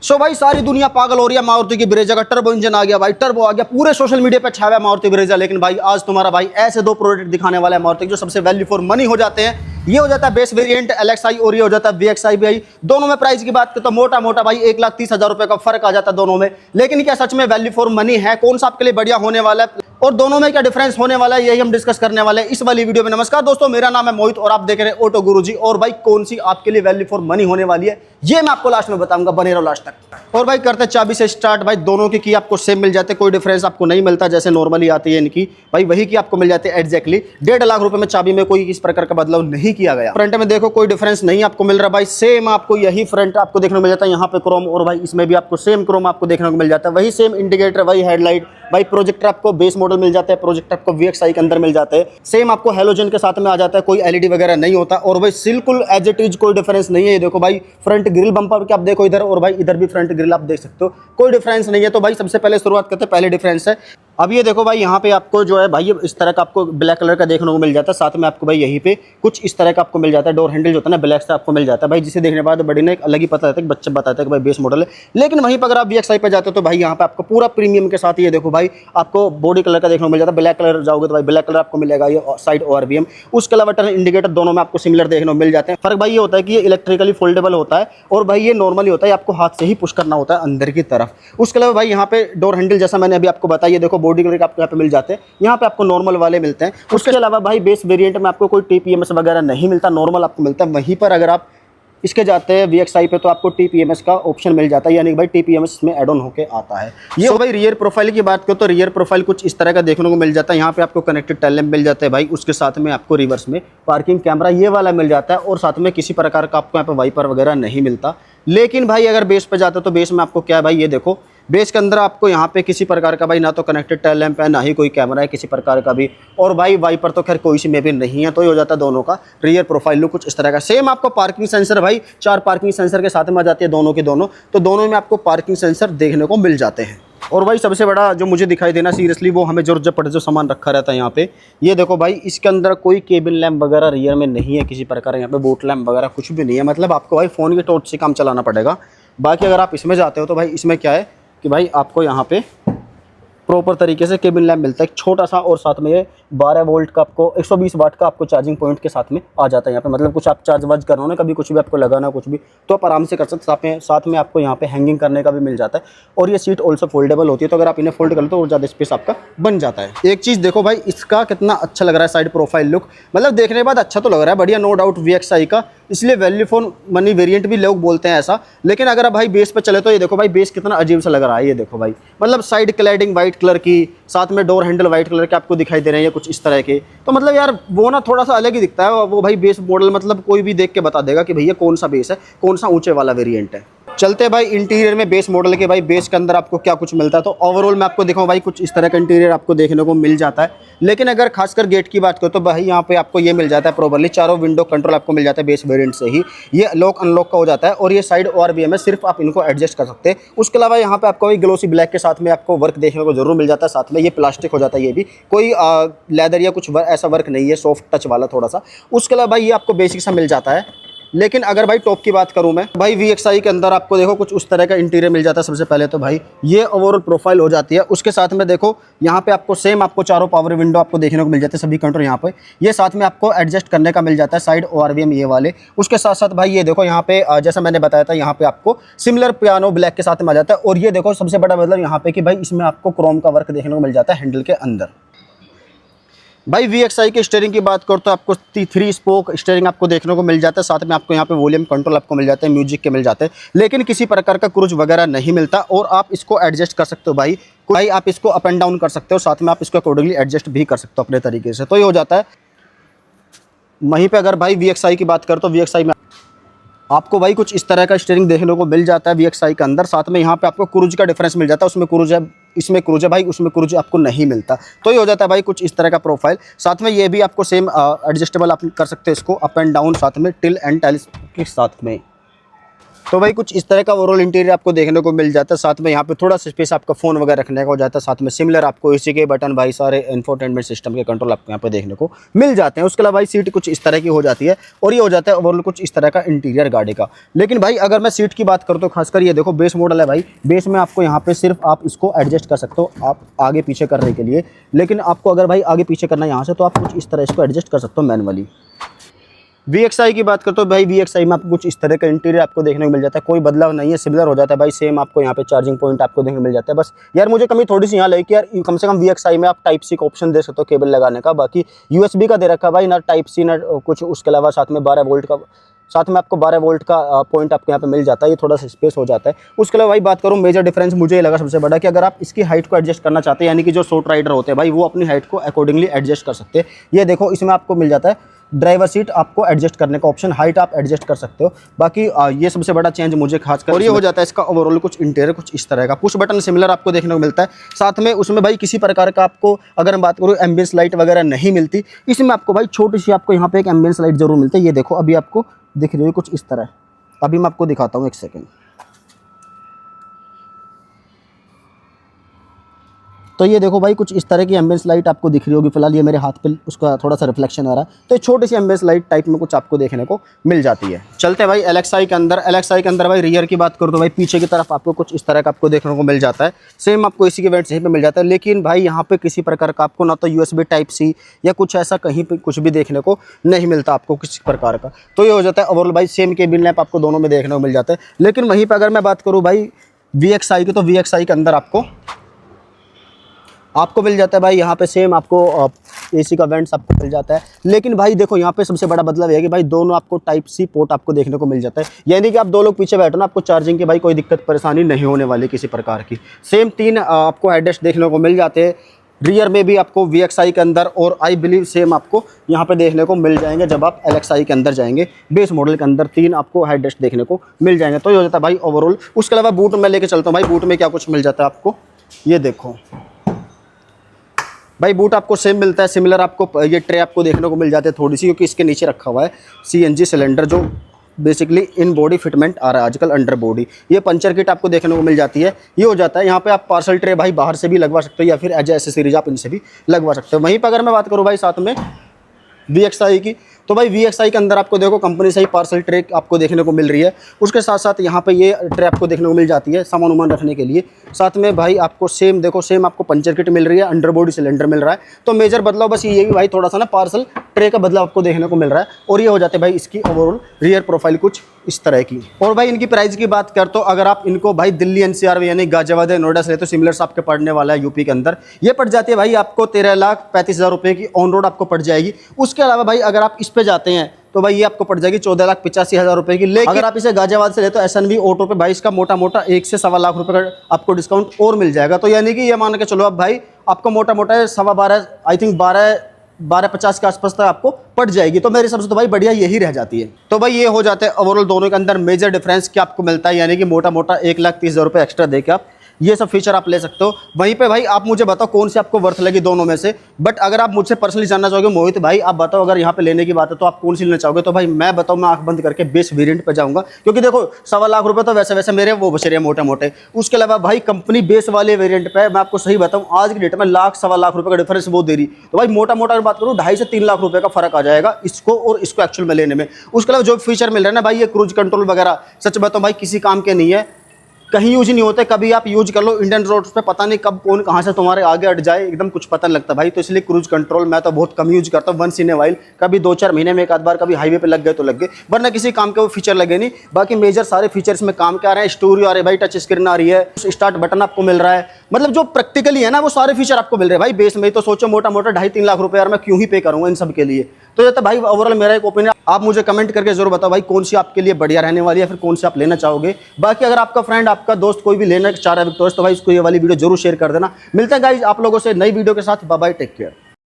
सो भाई सारी दुनिया पागल हो रही है मारुति की ब्रेजा का। टर्बो इंजन आ गया भाई, टर्बो आ गया, पूरे सोशल मीडिया पे छाया है मारुति ब्रेजा। लेकिन भाई आज तुम्हारा भाई ऐसे दो प्रोडक्ट दिखाने वाला है मारुति जो सबसे वैल्यू फॉर मनी हो जाते हैं। ये हो जाता है बेस वेरिएंट LXi और ये हो जाता है VXi। भाई दोनों में प्राइस की बात करें तो मोटा मोटा भाई 1,30,000 रुपए का फर्क आ जाता है दोनों में। लेकिन क्या सच में वैल्यू फॉर मनी है? कौन सा आपके लिए बढ़िया होने वाला है और दोनों में क्या डिफरेंस होने वाला है, यही हम डिस्कस करने वाले हैं इस वाली वीडियो में। नमस्कार दोस्तों, मेरा नाम है मोहित और आप देख रहे हैं ऑटो गुरुजी। और भाई कौन सी आपके लिए वैल्यू फॉर मनी होने वाली है ये मैं आपको लास्ट में बताऊंगा, बने रहो लास्ट तक। और भाई करते चाबी से स्टार्ट। भाई दोनों की आपको सेम मिल जाते, कोई डिफरेंस आपको नहीं मिलता जैसे नॉर्मली आती है इनकी। भाई वही की आपको मिल जाते हैं एग्जैक्टली 1.5 लाख रुपए में। चाबी में कोई इस प्रकार का बदलाव नहीं किया गया। फ्रंट में देखो कोई डिफरेंस नहीं आपको मिल रहा भाई, सेम आपको यही फ्रंट आपको देखने को मिल जाता है। यहाँ पे क्रोम और भाई इसमें भी आपको सेम क्रोम आपको देखने को मिल जाता है। वही सेम इंडिकेटर, वही हेडलाइट। भाई प्रोजेक्टर आपको बेस मॉडल मिल जाता है, प्रोजेक्टर आपको VXi के अंदर मिल जाते हैं। सेम आपको हेलोजन के साथ में आ जाता है, कोई LED वगैरह नहीं होता। और भाई बिल्कुल एज इट इज कोई डिफरेंस नहीं है। ये देखो भाई फ्रंट ग्रिल बम्पर के आप देखो इधर, और भाई इधर भी फ्रंट ग्रिल आप देख सकते हो, कोई डिफरेंस नहीं है। तो भाई सबसे पहले शुरुआत करते हैं, पहले डिफरेंस है। अब ये देखो भाई यहाँ पे आपको जो है भाई इस तरह का आपको ब्लैक कलर का देखने को मिल जाता है। साथ में आपको भाई यहीं पे कुछ इस तरह का आपको मिल जाता है। डोर हैंडल जो होता है ना ब्लैक से आपको मिल जाता है भाई, जिसे देखने के बाद बड़ी ने एक अलग ही पता रहता है कि बच्चा बताता है कि भाई बेस मॉडल है। लेकिन वहीं पर अगर आप VXi पे जाते हो तो भाई यहाँ पे आपको पूरा प्रीमियम के साथ ये देखो भाई आपको बॉडी कलर का देखने को मिल जाता है। ब्लैक कलर जाओगे तो भाई ब्लैक कलर आपको मिलेगा, ये साइड ORVM। उसके अलावा टर्न इंडिकेटर दोनों में आपको सिमिलर देखने को मिल जाते हैं। फर्क भाई ये होता है कि ये इलेक्ट्रिकली फोल्डेबल होता है और भाई ये नॉर्मली होता है, आपको हाथ से ही पुश करना होता है अंदर की तरफ। उसके अलावा भाई यहाँ पे डोर हैंडल जैसा मैंने अभी आपको बताया, ये देखो बॉडी कलर का आपको यहाँ पे जाते हैं। यहाँ पे आपको नॉर्मल वाले मिलते हैं। उसके अलावा भाई बेस वेरिएंट में आपको कोई TPMS वगैरह नहीं मिलता, नॉर्मल आपको मिलता है। वहीं पर अगर आप इसके जाते हैं VXi पे तो आपको TPMS का ऑप्शन मिल जाता है, यानी कि भाई TPMS में एड ऑन होके आता है। ये भाई रियर प्रोफाइल की बात करो तो रियर प्रोफाइल कुछ इस तरह का देखने को मिल जाता है। यहाँ पे आपको कनेक्टेड टेल लैंप मिल जाता है भाई, उसके साथ में आपको रिवर्स में पार्किंग कैमरा ये वाला मिल जाता है। और साथ में किसी प्रकार का आपको यहाँ पे वाइपर वगैरह नहीं मिलता। लेकिन भाई अगर बेस पे जाते हो तो बेस में आपको क्या है भाई, ये देखो बेस के अंदर आपको यहाँ पे किसी प्रकार का भाई ना तो कनेक्टेड टेल लैंप है, ना ही कोई कैमरा है किसी प्रकार का भी। और भाई वाइपर तो खैर कोई सी में भी नहीं है। तो ये हो जाता है दोनों का रियर प्रोफाइल लुक कुछ इस तरह का। सेम आपको पार्किंग सेंसर भाई 4 पार्किंग सेंसर के साथ में आ जाती है दोनों की दोनों। तो दोनों में आपको पार्किंग सेंसर देखने को मिल जाते हैं। और भाई सबसे बड़ा जो मुझे दिखाई देना सीरियसली वो हमें जरूरत पड़े जो सामान रखा रहता है यहाँ पे, ये देखो भाई इसके अंदर कोई केबिन लैंप वगैरह रियर में नहीं है किसी प्रकार। यहाँ पे बोट लैंप वगैरह कुछ भी नहीं है, मतलब आपको भाई फ़ोन के टॉर्च से काम चलाना पड़ेगा। बाकी अगर आप इसमें जाते हो तो भाई इसमें क्या है कि भाई आपको यहाँ पे प्रॉपर तरीके से केबिन लैंप मिलता है एक छोटा सा। और साथ में ये 12 वोल्ट का आपको 120 वाट का आपको चार्जिंग पॉइंट के साथ में आ जाता है यहाँ पे। मतलब कुछ आप चार्ज वार्ज करना हो ना, कभी कुछ भी आपको लगाना कुछ भी तो आप आराम से कर सकते। साथ में आपको यहाँ पे हैंगिंग करने का भी मिल जाता है। और ये सीट ऑल्सो फोल्डेबल होती है, तो अगर आप इन्हें फोल्ड कर लो तो और ज़्यादा स्पेस आपका बन जाता है। एक चीज़ देखो भाई इसका कितना अच्छा लग रहा है साइड प्रोफाइल लुक, मतलब देखने के बाद अच्छा तो लग रहा है बढ़िया, नो डाउट VXi का, इसलिए वैल्यू फॉर मनी वेरिएंट भी लोग बोलते हैं ऐसा। लेकिन अगर आप भाई बेस पे चले तो ये देखो भाई बेस कितना अजीब सा लग रहा है। ये देखो भाई मतलब साइड क्लैडिंग वाइट कलर की, साथ में डोर हैंडल वाइट कलर के आपको दिखाई दे रहे हैं कुछ इस तरह के। तो मतलब यार वो ना थोड़ा सा अलग ही दिखता है वो भाई बेस मॉडल, मतलब कोई भी देख के बता देगा कि भैया कौन सा बेस है, कौन सा ऊंचे वाला वेरिएंट है। चलते भाई इंटीरियर में बेस मॉडल के भाई बेस के अंदर आपको क्या कुछ मिलता है। तो ओवरऑल मैं आपको दिखाऊं भाई कुछ इस तरह का इंटीरियर आपको देखने को मिल जाता है। लेकिन अगर खासकर गेट की बात करो तो भाई यहाँ पे आपको ये मिल जाता है प्रॉपर्ली चारों विंडो कंट्रोल आपको मिल जाता है बेस वेरिएंट से ही। ये लॉक अनलॉक का हो जाता है और ये साइड ORVM है, सिर्फ आप इनको एडजस्ट कर सकते हैं। उसके अलावा यहाँ पे आपको भाई ग्लोसी ब्लैक के साथ में आपको वर्क देखने को जरूर मिल जाता है। साथ में ये प्लास्टिक हो जाता है, ये भी कोई लेदर या कुछ ऐसा वर्क नहीं है, सॉफ्ट टच वाला थोड़ा सा। उसके अलावा भाई ये आपको बेसिक सा मिल जाता है। लेकिन अगर भाई टॉप की बात करूं मैं भाई VXi के अंदर आपको देखो कुछ उस तरह का इंटीरियर मिल जाता है। सबसे पहले तो भाई ये ओवरऑल प्रोफाइल हो जाती है। उसके साथ में देखो यहाँ पे आपको सेम आपको चारों पावर विंडो आपको देखने को मिल जाते हैं, सभी कंट्रोल यहाँ पे। ये साथ में आपको एडजस्ट करने का मिल जाता है साइड ORVM ये वाले। उसके साथ साथ भाई ये देखो यहाँ पे जैसा मैंने बताया था यहाँ पे आपको सिमिलर पियानो ब्लैक के साथ में आ जाता है। और ये देखो सबसे बड़ा मतलब यहाँ पे कि भाई इसमें आपको क्रोम का वर्क देखने को मिल जाता है हैंडल के अंदर। भाई VXi के स्टीयरिंग की बात करो तो आपको 3 स्पोक स्टीयरिंग आपको देखने को मिल जाता है। साथ में आपको यहाँ पे वॉल्यूम कंट्रोल आपको मिल जाते हैं, म्यूजिक के मिल जाते हैं। लेकिन किसी प्रकार का क्रूज वगैरह नहीं मिलता। और आप इसको एडजस्ट कर सकते हो भाई आप इसको अप एंड डाउन कर सकते हो, साथ में आप इसको अकॉर्डिंगली एडजस्ट भी कर सकते हो अपने तरीके से। तो ये हो जाता है। वहीं पर अगर भाई VXi की बात करो तो VXi में आपको भाई कुछ इस तरह का स्टीयरिंग देखने को मिल जाता है VXi के अंदर। साथ में यहाँ पे आपको क्रूज का डिफरेंस मिल जाता है, उसमें क्रूज है इसमें क्रूज है भाई, उसमें क्रूज आपको नहीं मिलता। तो ये हो जाता है भाई कुछ इस तरह का प्रोफाइल। साथ में ये भी आपको सेम एडजस्टेबल आप कर सकते हैं इसको अप एंड डाउन, साथ में टिल एंड टेल के साथ में। तो भाई कुछ इस तरह का ओवरऑल इंटीरियर आपको देखने को मिल जाता है। साथ में यहाँ पे थोड़ा सा स्पेस आपका फ़ोन वगैरह रखने का हो जाता है। साथ में सिमिलर आपको एसी के बटन, भाई सारे इंफोटेनमेंट सिस्टम के कंट्रोल आपको यहाँ पे देखने को मिल जाते हैं। उसके अलावा भाई सीट कुछ इस तरह की हो जाती है और ये हो जाता है ओवरऑल कुछ इस तरह का इंटीरियर गाड़ी का। लेकिन भाई अगर मैं सीट की बात करूँ तो खासकर ये देखो बेस मॉडल है भाई। बेस में आपको यहाँ पे सिर्फ आप इसको एडजस्ट कर सकते हो आप आगे पीछे करने के लिए। लेकिन आपको अगर भाई आगे पीछे करना है यहाँ से तो आप कुछ इस तरह इसको एडजस्ट कर सकते हो मैनुअली। VXI की बात करते हो भाई, VXI में आपको कुछ इस तरह का इंटीरियर आपको देखने को मिल जाता है। कोई बदलाव नहीं है, सिमिलर हो जाता है भाई। सेम आपको यहाँ पे चार्जिंग पॉइंट आपको देखने को मिल जाता है। बस यार मुझे कमी थोड़ी सी यहाँ लगी कि यार कम से कम VXI में आप टाइप सी का ऑप्शन दे सकते हो केबल लगाने का। बाकी USB का दे रखा है भाई, ना टाइप सी ना कुछ। उसके अलावा साथ में 12 वोल्ट का, साथ में आपको 12 वोल्ट का पॉइंट आपको यहाँ पे मिल जाता है। ये थोड़ा सा स्पेस हो जाता है। उसके अलावा भाई बात करूँ मेजर डिफरेंस मुझे ये लगा सबसे बड़ा कि अगर आप इसकी हाइट को एडजस्ट करना चाहते हैं, यानी कि जो शॉर्ट राइडर होते हैं भाई वो अपनी हाइट को अकॉर्डिंगली एडजस्ट कर सकते हैं। ये देखो इसमें आपको मिल जाता है ड्राइवर सीट आपको एडजस्ट करने का ऑप्शन, हाइट आप एडजस्ट कर सकते हो। बाकी ये सबसे बड़ा चेंज मुझे खास कर, और ये हो जाता है इसका ओवरऑल कुछ इंटीरियर कुछ इस तरह का। पुश बटन सिमिलर आपको देखने को मिलता है। साथ में उसमें भाई किसी प्रकार का आपको अगर मैं बात करूँ एम्बियंस लाइट वगैरह नहीं मिलती। इसमें आपको भाई छोटी सी आपको यहाँ पे एक एम्बियंस लाइट जरूर मिलती है। ये देखो अभी आपको दिख रही है कुछ इस तरह। अभी मैं आपको दिखाता हूँ, एक सेकेंड। तो ये देखो भाई कुछ इस तरह की एम्बियंस लाइट आपको दिख रही होगी। फिलहाल ये मेरे हाथ पे उसका थोड़ा सा रिफ्लेक्शन आ रहा है। तो छोटी सी एम्बियंस लाइट टाइप में कुछ आपको देखने को मिल जाती है। चलते हैं भाई LXI के अंदर। LXI के अंदर भाई रियर की बात करो तो भाई पीछे की तरफ आपको कुछ इस तरह का आपको देखने को मिल जाता है। सेम आपको इसी के वेंट्स यहीं पे मिल जाता है। लेकिन भाई यहाँ पे किसी प्रकार का आपको ना तो USB टाइप सी या कुछ ऐसा कहीं पे कुछ भी देखने को नहीं मिलता आपको किसी प्रकार का। तो ये हो जाता है ओवरऑल भाई सेम केबिन लैंप आपको दोनों में देखने को मिल जाता है। लेकिन वहीं पर अगर मैं बात करूँ भाई VXI की, तो VXI के अंदर आपको मिल जाता है भाई यहाँ पे सेम आपको AC का वेंट्स आपको मिल जाता है। लेकिन भाई देखो यहाँ पे सबसे बड़ा बदलाव है कि भाई दोनों आपको टाइप सी पोर्ट आपको देखने को मिल जाता है। यानी कि आप दो लोग पीछे बैठो ना, आपको चार्जिंग की भाई कोई दिक्कत परेशानी नहीं होने वाली किसी प्रकार की। सेम 3 आपको हेडरेस्ट देखने को मिल जाते हैं। रियर में भी आपको VXI के अंदर, और आई बिलीव सेम आपको यहाँ पे देखने को मिल जाएंगे जब आप LXI के अंदर जाएंगे। बेस मॉडल के अंदर 3 आपको हेडरेस्ट देखने को मिल जाएंगे। तो ये हो जाता है भाई ओवरऑल। उसके अलावा बूट में लेके चलता हूँ भाई, बूट में क्या कुछ मिल जाता है आपको। ये देखो भाई बूट आपको सेम मिलता है। सिमिलर आपको ये ट्रे आपको देखने को मिल जाते हैं थोड़ी सी, क्योंकि इसके नीचे रखा हुआ है CNG सिलेंडर जो बेसिकली इन बॉडी फिटमेंट आ रहा है आजकल अंडर बॉडी। ये पंचर किट आपको देखने को मिल जाती है। ये हो जाता है यहाँ पे आप पार्सल ट्रे भाई बाहर से भी लगवा सकते हो या फिर एज एसेसरीज आप इनसे भी लगवा सकते हो। वहीं पर अगर मैं बात करूँ भाई साथ में VXI की, तो भाई VXI के अंदर आपको देखो कंपनी से ही पार्सल ट्रे आपको देखने को मिल रही है। उसके साथ साथ यहाँ पे ये ट्रे आपको देखने को मिल जाती है सामान उमान रखने के लिए। साथ में भाई आपको सेम देखो सेम आपको पंचर किट मिल रही है, अंडर बॉडी सिलेंडर मिल रहा है। तो मेजर बदलाव बस ये भी भाई थोड़ा सा ना पार्सल ट्रे का बदलाव आपको देखने को मिल रहा है। और ये हो जाते हैं भाई इसकी ओवरऑल रियर प्रोफाइल कुछ इस तरह की। और भाई इनकी प्राइस की बात कर तो अगर आप इनको भाई दिल्ली NCR यानी गाजियाबाद नोएडा से ले तो सिमिलर आपके पड़ने वाला है यूपी के अंदर। ये पड़ जाती है भाई आपको 13,35,000 रुपये की ऑन रोड आपको पड़ जाएगी। उसके अलावा भाई अगर आप इस पे जाते हैं तो भाई ये आपको पड़ जाएगी 14,85,000 रुपये की। लेकिन अगर आप इसे गाजियाबाद से ले तो SNV ऑटो पे भाई इसका मोटा मोटा 1 से सवा लाख रुपये का आपको डिस्काउंट और मिल जाएगा। तो यानी कि ये मान के चलो अब भाई आपको मोटा मोटा 12.25 आई थिंक 12,50 के आसपास तक आपको पड़ जाएगी। तो मेरे हिसाब से तो भाई बढ़िया यही रह जाती है। तो भाई ये हो जाते हैं ओवरऑल दोनों के अंदर मेजर डिफरेंस क्या आपको मिलता है, यानी कि मोटा मोटा 1,30,000 रुपये एक्स्ट्रा देके आप ये सब फीचर आप ले सकते हो। वहीं पे भाई आप मुझे बताओ कौन सी आपको वर्थ लगी दोनों में से। बट अगर आप मुझसे पर्सनली जानना चाहोगे मोहित भाई आप बताओ अगर यहाँ पे लेने की बात है तो आप कौन सी लेना चाहोगे, तो भाई मैं बताऊँ मैं आंख बंद करके बेस वेरिएंट पे जाऊँगा। क्योंकि देखो 1.25 लाख रुपये तो वैसे मेरे वो बच रहे हैं मोटे मोटे। उसके अलावा भाई कंपनी बेस वाले वेरियंट पे मैं आपको सही बताऊँ आज की डेट में लाख सवा लाख रुपये का डिफरेंस वो दे रही। तो भाई मोटा मोटा अगर बात करूँ 2.5 से 3 लाख रुपये का फर्क आ जाएगा इसको और इसको एक्चुअल में लेने में। उसके अलावा जो फीचर मिल रहा है ना भाई ये क्रूज कंट्रोल वगैरह सच बताऊँ भाई किसी काम के नहीं है, कहीं यूज नहीं होते। कभी आप यूज कर लो इंडियन रोड्स पे पता नहीं कब कौन कहाँ से तुम्हारे आगे अट जाए एकदम कुछ पता नहीं लगता भाई। तो इसलिए क्रूज कंट्रोल मैं तो बहुत कम यूज करता हूँ, वंस इन ए वाइल, कभी 2-4 महीने में एक आध बार कभी हाईवे पे लग गए तो लग गए, वरना किसी काम के वो फीचर लगे नहीं। बाकी मेजर सारे फीचर्स में काम क्या आ रहे हैं, स्टोरियो आ रही है भाई, टच स्क्रीन आ रही है, स्टार्ट बटन आपको मिल रहा है, मतलब जो प्रैक्टिकली है ना वो सारे फीचर आपको मिल रहे हैं भाई बेस में। तो सोचो मोटा मोटा 2.5-3 लाख रुपये यार मैं क्यों ही पे करूँगा इन सब के लिए। तो ये तो भाई ओवरऑल मेरा एक ओपिनियन, आप मुझे कमेंट करके जरूर बताओ भाई कौन सी आपके लिए बढ़िया रहने वाली है, फिर कौन सी आप लेना चाहोगे। बाकी अगर आपका फ्रेंड आपका दोस्त कोई भी लेना चाह रहा है विक्टोरियस तो भाई इसको ये वाली वीडियो जरूर शेयर कर देना। मिलते हैं गाइस आप लोगों से नई वीडियो के साथ। Bye bye, take care.